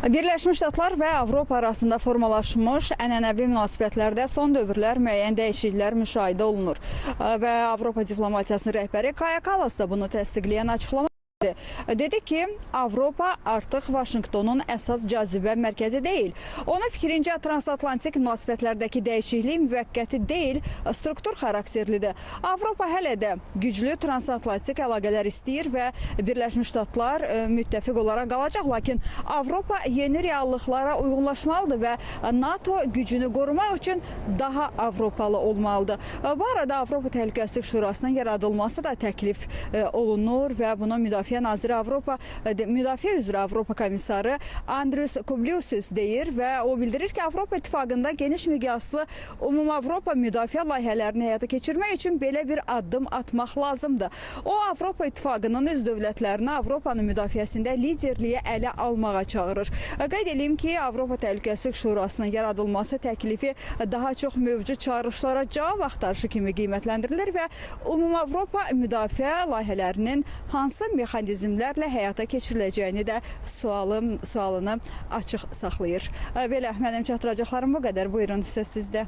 Birləşmiş Ştatlar və Avropa arasında formalaşmış ənənəvi münasibətlərdə son dövrlər müəyyən dəyişikliklər müşahidə olunur. Və Avropa diplomatiyasının rəhbəri Kaja Kallas da bunu təsdiqləyən açıqlama dedi ki, Avropa artıq Vaşinqtonun əsas cazibə mərkəzi deyil. Onun fikrincə transatlantik münasibətlərdəki dəyişiklik müvəqqəti deyil, struktur xarakterlidir. Avropa hələ də güclü transatlantik əlaqələr istəyir və Birləşmiş Ştatlar müttəfiq olaraq qalacaq. Lakin Avropa yeni reallıqlara uyğunlaşmalıdır və NATO gücünü qorumaq üçün daha Avropalı olmalıdır. Bu arada Avropa Təhlükəsizlik Şurasının yaradılması da təklif olunur və buna Müdafiə Naziri Müdafiə üzrə Avropa komissarı Andrius Kubilius deyir və o bildirir ki, Avropa İttifaqında geniş miqyaslı Avropa müdafiə layihələrini həyata keçirmək üçün belə bir addım atmaq lazımdır. O, Avropa İttifaqının üz dövlətlərini Avropanın müdafiəsində liderliyə ələ almağa çağırır. Qeyd edeyim ki, Avropa Təhlükəsizlik Şurasının yaradılması təklifi daha çox mövcud çağırışlara cavab axtarışı kimi qiymətləndirilir və Avropa müdafiə layihələrinin hansı mexanizmlərlə həyata keçiriləcəyini də sualını açıq saxlayır. Belə, mənim çatdıracaqlarım bu qədər. Buyurun, söz sizdə.